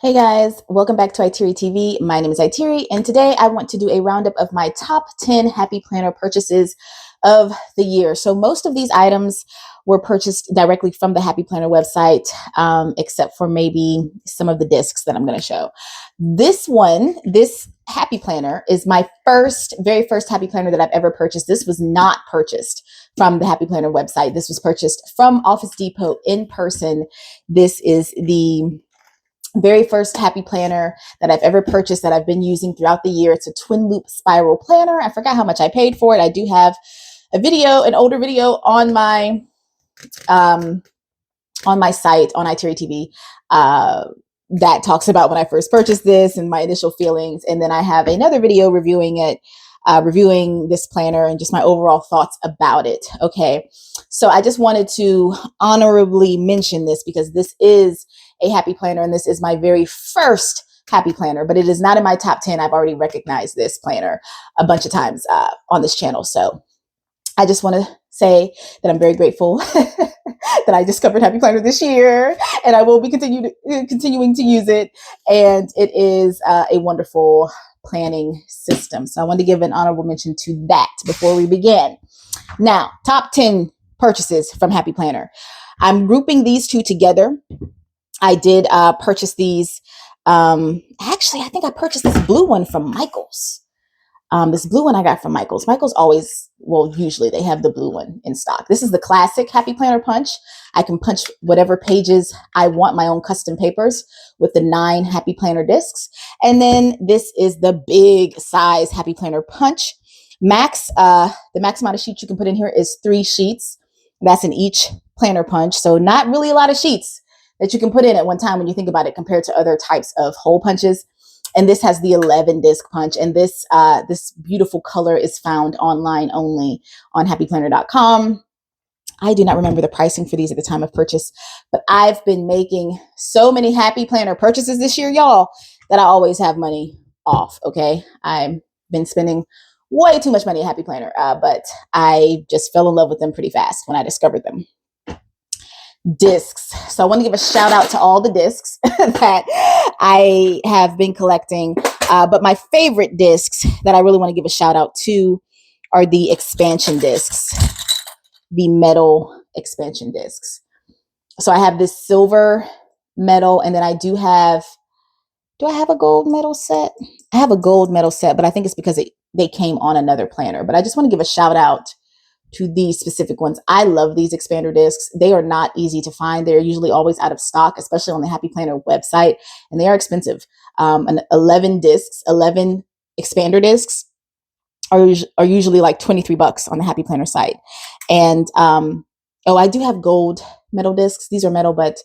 Hey guys, welcome back to IteariTV. My name is Iteri, and today I want to do a roundup of my top 10 Happy Planner purchases of the year. So most of these items were purchased directly from the Happy Planner website, except for maybe some of the discs that I'm going to show. This Happy Planner is my very first Happy Planner that I've ever purchased. This was not purchased from the Happy Planner website. This was purchased from Office Depot in person. This is the very first Happy Planner that I've ever purchased that I've been using throughout the year. It's a twin loop spiral planner. I forgot how much I paid for it. I do have an older video on my site on IteariTV that talks about when I first purchased this and my initial feelings. And then I have another video reviewing it, reviewing this planner and just my overall thoughts about it. Okay, so I just wanted to honorably mention this because this is a Happy Planner and this is my very first Happy Planner, but it is not in my top 10. I've already recognized this planner a bunch of times on this channel. So I just want to say that I'm very grateful that I discovered Happy Planner this year, and I will be continuing to use it. And it is a wonderful planning system. So I want to give an honorable mention to that before we begin. Now, top 10 purchases from Happy Planner. I'm grouping these two together. I did purchase these. Actually, I think I purchased this blue one from Michael's. This blue one I got from Michael's. Michael's usually they have the blue one in stock. This is the classic Happy Planner punch. I can punch whatever pages I want, my own custom papers with the 9 Happy Planner discs. And then this is the big size Happy Planner punch. The max amount of sheets you can put in here is 3 sheets. That's in each planner punch. So not really a lot of sheets that you can put in at one time when you think about it compared to other types of hole punches. And this has the 11 disc punch. And this beautiful color is found online only on happyplanner.com. I do not remember the pricing for these at the time of purchase, but I've been making so many Happy Planner purchases this year, y'all, that I always have money off. Okay. I've been spending way too much money at Happy Planner, but I just fell in love with them pretty fast when I discovered them. Discs. So I want to give a shout out to all the discs that I have been collecting. But my favorite discs that I really want to give a shout out to are the expansion discs, the metal expansion discs. So I have this silver metal, and then do I have a gold metal set? I have a gold metal set, but I think it's because they came on another planner. But I just want to give a shout out to these specific ones. I love these expander discs. They are not easy to find. They're usually always out of stock, especially on the Happy Planner website, and they are expensive. 11 expander discs are usually like $23 on the Happy Planner site. And I do have gold metal discs. These are metal, but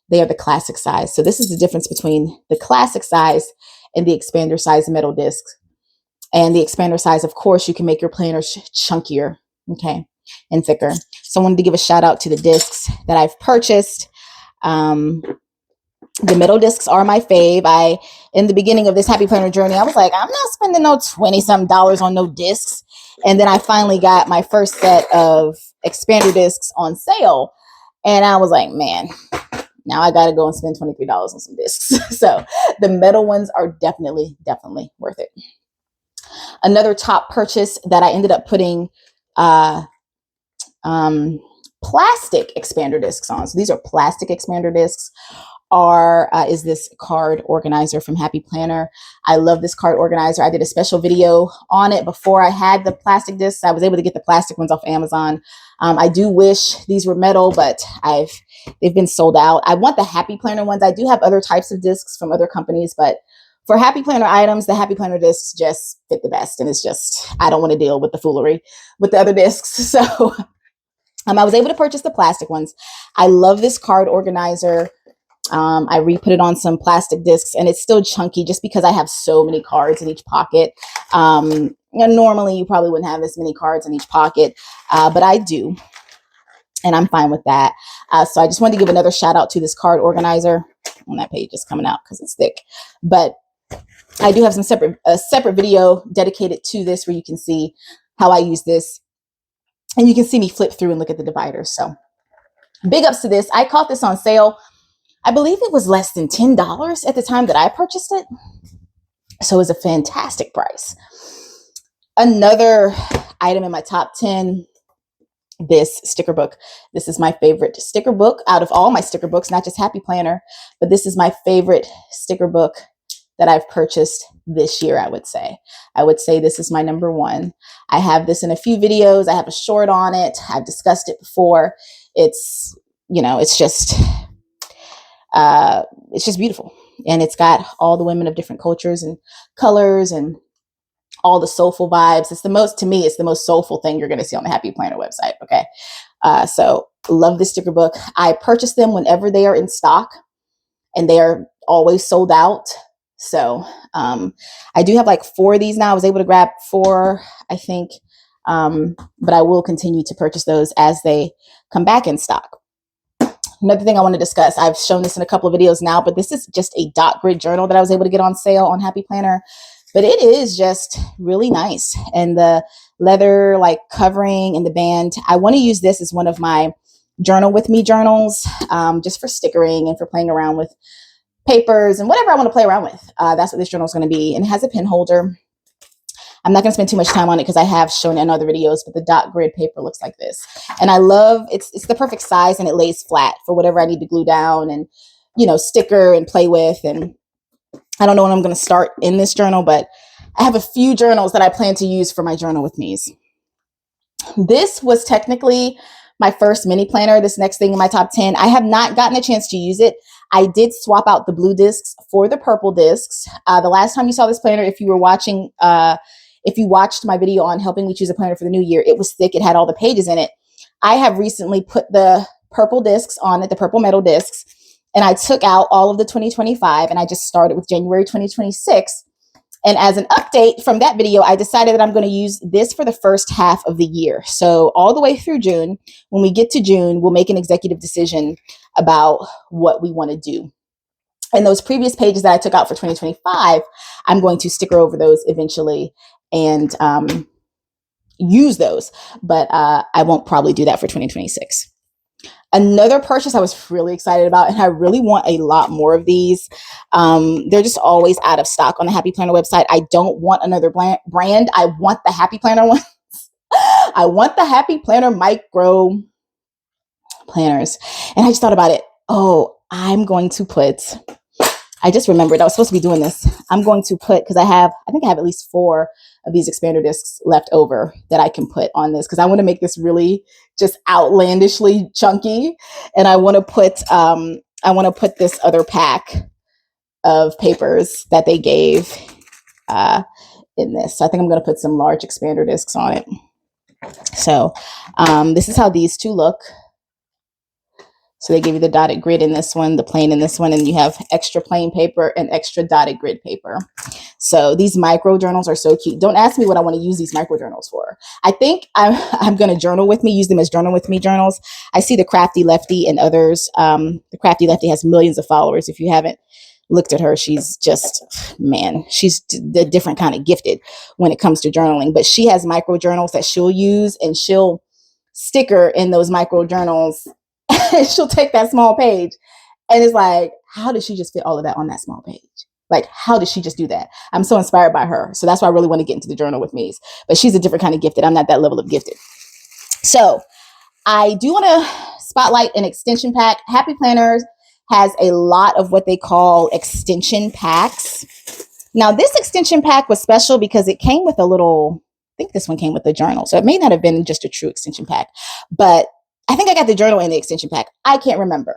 they are the classic size. So this is the difference between the classic size and the expander size metal discs. And the expander size, of course, you can make your planners chunkier. Okay, and thicker. So I wanted to give a shout out to the discs that I've purchased. The metal discs are my fave. In the beginning of this Happy Planner journey, I was like, I'm not spending no $20-some on no discs. And then I finally got my first set of expander discs on sale. And I was like, man, now I got to go and spend $23 on some discs. So the metal ones are definitely worth it. Another top purchase that I ended up putting plastic expander discs on. So these are plastic expander discs. Is this card organizer from Happy Planner. I love this card organizer. I did a special video on it before I had the plastic discs. I was able to get the plastic ones off Amazon. I do wish these were metal, but they've been sold out. I want the Happy Planner ones. I do have other types of discs from other companies, but for Happy Planner items, the Happy Planner discs just fit the best. And it's just, I don't want to deal with the foolery with the other discs. So I was able to purchase the plastic ones. I love this card organizer. I re-put it on some plastic discs, and it's still chunky just because I have so many cards in each pocket. Normally, you probably wouldn't have this many cards in each pocket, but I do. And I'm fine with that. So I just wanted to give another shout out to this card organizer. On that page is coming out because it's thick. But I do have a separate video dedicated to this where you can see how I use this. And you can see me flip through and look at the dividers. So big ups to this. I caught this on sale I believe it was less than $10 at the time that I purchased it. So it was a fantastic price. Another item in my top 10, this sticker book. This is my favorite sticker book out of all my sticker books, not just Happy Planner, but this is my favorite sticker book that I've purchased this year, I would say. I would say this is my number one. I have this in a few videos. I have a short on it. I've discussed it before. It's, you know, it's just beautiful. And it's got all the women of different cultures and colors and all the soulful vibes. It's the most, to me, it's the most soulful thing you're going to see on the Happy Planner website. Okay. So love this sticker book. I purchase them whenever they are in stock, and they are always sold out. So I do have like 4 of these now. I was able to grab 4, I think. But I will continue to purchase those as they come back in stock. Another thing I want to discuss, I've shown this in a couple of videos now, but this is just a dot grid journal that I was able to get on sale on Happy Planner. But it is just really nice. And the leather like covering and the band, I want to use this as one of my journal with me journals, just for stickering and for playing around with papers and whatever I want to play around with. That's what this journal is going to be. And it has a pen holder. I'm not going to spend too much time on it because I have shown it in other videos, but the dot grid paper looks like this. And I love, it's the perfect size, and it lays flat for whatever I need to glue down and, you know, sticker and play with. And I don't know when I'm going to start in this journal, but I have a few journals that I plan to use for my journal with me's. This was technically my first mini planner, this next thing in my top 10. I have not gotten a chance to use it. I did swap out the blue discs for the purple discs. The last time you saw this planner, if you were watching, if you watched my video on helping me choose a planner for the new year, it was thick. It had all the pages in it. I have recently put the purple discs on it, the purple metal discs, and I took out all of the 2025, and I just started with January 2026. And as an update from that video, I decided that I'm going to use this for the first half of the year. So all the way through June. When we get to June, we'll make an executive decision about what we want to do. And those previous pages that I took out for 2025, I'm going to sticker over those eventually and use those. But I won't probably do that for 2026. Another purchase I was really excited about, and I really want a lot more of these. They're just always out of stock on the Happy Planner website. I don't want another brand. I want the Happy Planner ones. I want the Happy Planner micro planners. And I just thought about it. Oh, I just remembered I was supposed to be doing this. I'm going to put, because I think I have at least 4 of these expander discs left over that I can put on this, because I want to make this really just outlandishly chunky. And I want to put this other pack of papers that they gave in this. So I think I'm going to put some large expander discs on it. So this is how these two look. So they give you the dotted grid in this one, the plain in this one, and you have extra plain paper and extra dotted grid paper. So these micro journals are so cute. Don't ask me what I want to use these micro journals for. I think I'm going to journal with me, use them as journal with me journals. I see the Crafty Lefty and others. The Crafty Lefty has millions of followers. If you haven't looked at her, she's just, man, she's the different kind of gifted when it comes to journaling. But she has micro journals that she'll use, and she'll sticker in those micro journals. She'll take that small page, and it's like, how did she just fit all of that on that small page? Like, how did she just do that? I'm so inspired by her. So that's why I really want to get into the journal with me's. But she's a different kind of gifted. I'm not that level of gifted. So I do want to spotlight an extension pack. Happy Planners has a lot of what they call extension packs. Now, this extension pack was special because it came with a little, I think this one came with the journal. So it may not have been just a true extension pack, but I think I got the journal and the extension pack. I can't remember.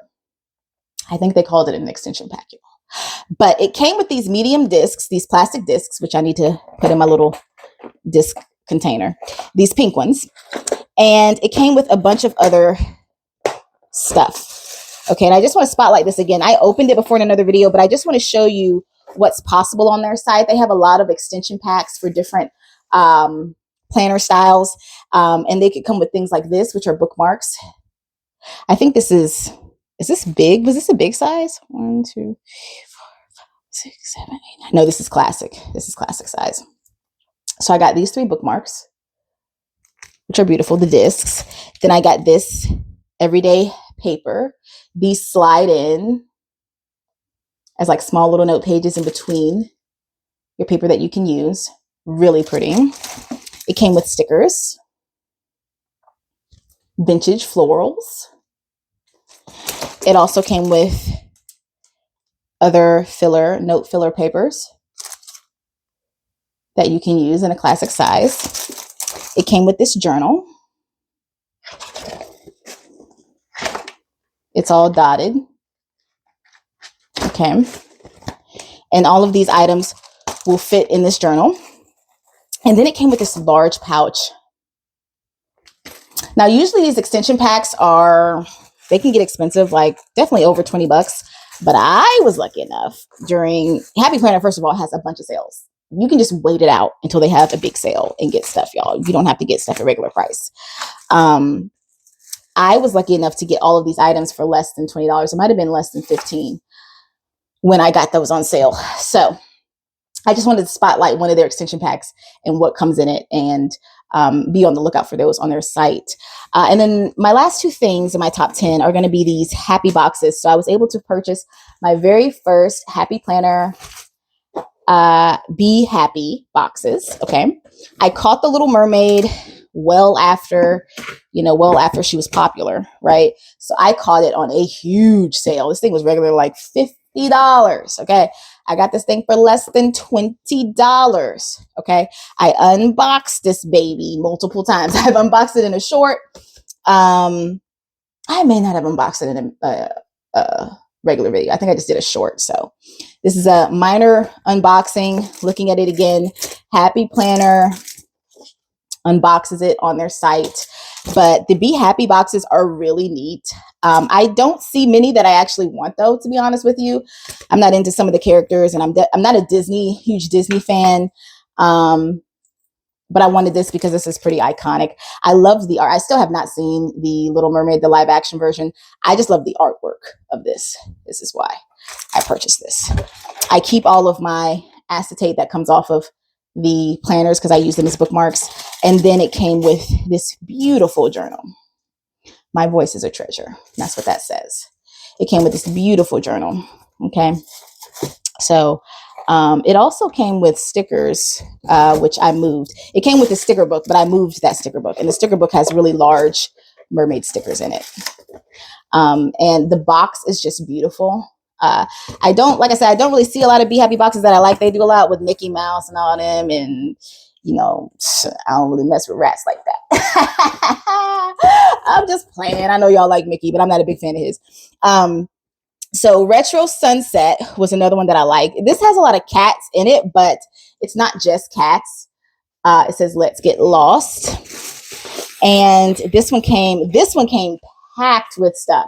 I think they called it an extension pack, you know. But it came with these medium discs, these plastic discs, which I need to put in my little disc container, these pink ones. And it came with a bunch of other stuff. Okay, and I just want to spotlight this again. I opened it before in another video, but I just want to show you what's possible on their site. They have a lot of extension packs for different planner styles. And they could come with things like this, which are bookmarks. I think this is this big? Was this a big size? 1, 2, 3, 4, 5, 6, 7, 8, 9. No, this is classic. This is classic size. So I got these 3 bookmarks, which are beautiful, the discs. Then I got this everyday paper. These slide in. Has like small little note pages in between your paper that you can use. Really pretty. It came with stickers, vintage florals. It also came with other note filler papers that you can use in a classic size. It came with this journal. It's all dotted. Okay. And all of these items will fit in this journal. And then it came with this large pouch. Now, usually these extension packs they can get expensive, like definitely over 20 bucks. But I was lucky enough during Happy Planner, first of all, has a bunch of sales. You can just wait it out until they have a big sale and get stuff, y'all. You don't have to get stuff at regular price. I was lucky enough to get all of these items for less than $20. It might have been less than $15 when I got those on sale. So I just wanted to spotlight one of their extension packs and what comes in it, and be on the lookout for those on their site. And then my last two things in my top 10 are going to be these happy boxes. So I was able to purchase my very first Happy Planner Be Happy boxes. Okay. I caught the Little Mermaid well after she was popular, right? So I caught it on a huge sale. This thing was regularly like $50. Okay. I got this thing for less than $20. Okay. I unboxed this baby multiple times. I've unboxed it in a short. I may not have unboxed it in a regular video. I think I just did a short. So this is a minor unboxing. Looking at it again, Happy Planner unboxes it on their site. But the Be Happy boxes are really neat. I don't see many that I actually want, though, to be honest with you. I'm not into some of the characters, and I'm not a huge Disney fan. But I wanted this because this is pretty iconic. I love the art. I still have not seen the Little Mermaid, the live action version. I just love the artwork of this. This is why I purchased this. I keep all of my acetate that comes off of the planners because I use them as bookmarks. And then it came with this beautiful journal. My voice is a treasure. That's what that says. It came with this beautiful journal. Okay. So it also came with stickers, which I moved. It came with a sticker book, but I moved that sticker book. And the sticker book has really large mermaid stickers in it. And the box is just beautiful. Like I said, I don't really see a lot of Be Happy boxes that I like. They do a lot with Mickey Mouse and all them. And, I don't really mess with rats like that. I'm just playing. I know y'all like Mickey, but I'm not a big fan of his. So Retro Sunset was another one that I like. This has a lot of cats in it, but it's not just cats. It says, "Let's get lost." And this one came packed with stuff.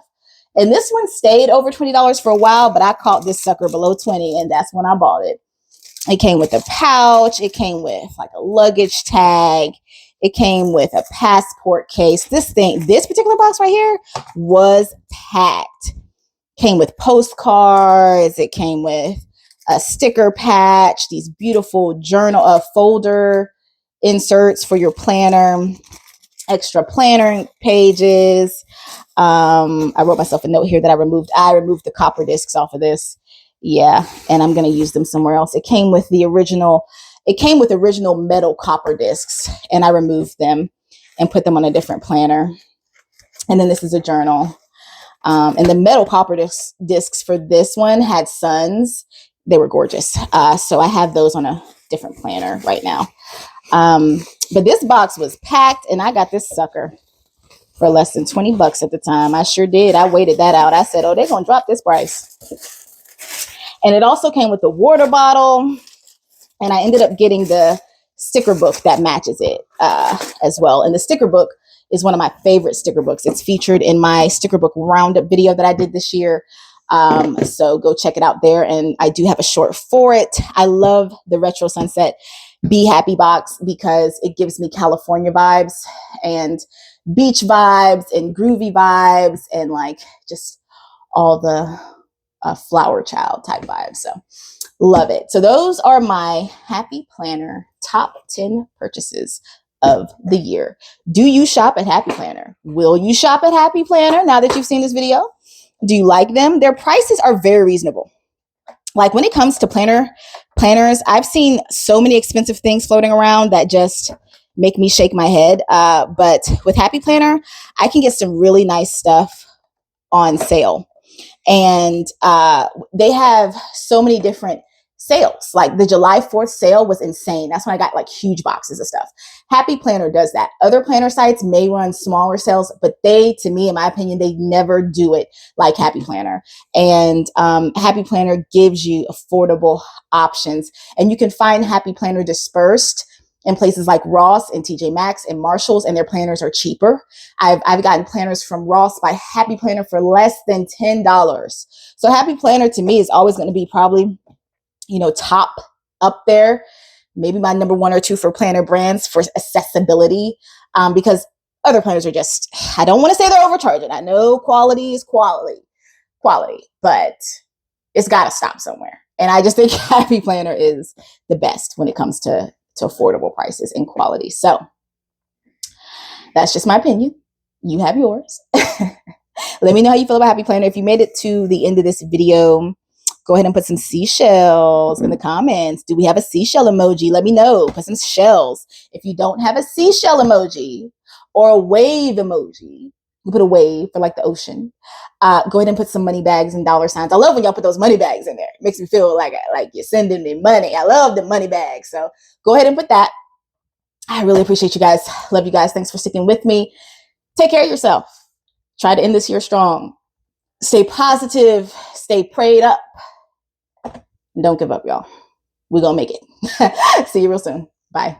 And this one stayed over $20 for a while, but I caught this sucker below 20, and that's when I bought it. It came with a pouch. It came with like a luggage tag. It came with a passport case. This particular box right here was packed. Came with postcards. It came with a sticker patch, these beautiful journal folder inserts for your planner, extra planner pages. I wrote myself a note here that I removed the copper discs off of this. Yeah, and I'm going to use them somewhere else. It came with original metal copper discs, and I removed them and put them on a different planner. And then this is a journal. And the metal copper discs for this one had suns. They were gorgeous. So I have those on a different planner right now. But this box was packed, and I got this sucker for less than 20 bucks at the time. I sure did. I waited that out. I said, oh, they're going to drop this price. And it also came with the water bottle. And I ended up getting the sticker book that matches it as well. And the sticker book is one of my favorite sticker books. It's featured in my sticker book Roundup video that I did this year. So go check it out there. And I do have a short for it. I love the Retro Sunset Be Happy box because it gives me California vibes and beach vibes and groovy vibes and like just all the flower child type vibes. So love it. So those are my Happy Planner top 10 purchases of the year. Do you shop at Happy Planner? Will you shop at Happy Planner now that you've seen this video? Do you like them? Their prices are very reasonable. like when it comes to planners, I've seen so many expensive things floating around that just make me shake my head. But with Happy Planner, I can get some really nice stuff on sale. And they have so many different sales. Like the July 4th sale was insane. That's when I got like huge boxes of stuff. Happy Planner does that. Other planner sites may run smaller sales, but they, to me, in my opinion, they never do it like Happy Planner. And Happy Planner gives you affordable options. And you can find Happy Planner dispersed in places like Ross and TJ Maxx and Marshalls, and their planners are cheaper. I've gotten planners from Ross by Happy Planner for less than $10. So Happy Planner to me is always going to be probably, top up there, maybe my number one or two for planner brands for accessibility, because other planners are just, I don't want to say they're overcharging. I know quality is quality, but it's got to stop somewhere. And I just think Happy Planner is the best when it comes to affordable prices and quality. So that's just my opinion. You have yours. Let me know how you feel about Happy Planner. If you made it to the end of this video, go ahead and put some seashells in the comments. Do we have a seashell emoji? Let me know. Put some shells. If you don't have a seashell emoji or a wave emoji, you put a wave for like the ocean. Go ahead and put some money bags and dollar signs. I love when y'all put those money bags in there. It makes me feel like you're sending me money. I love the money bags. So go ahead and put that. I really appreciate you guys. Love you guys. Thanks for sticking with me. Take care of yourself. Try to end this year strong. Stay positive. Stay prayed up. And don't give up, y'all. We're going to make it. See you real soon. Bye.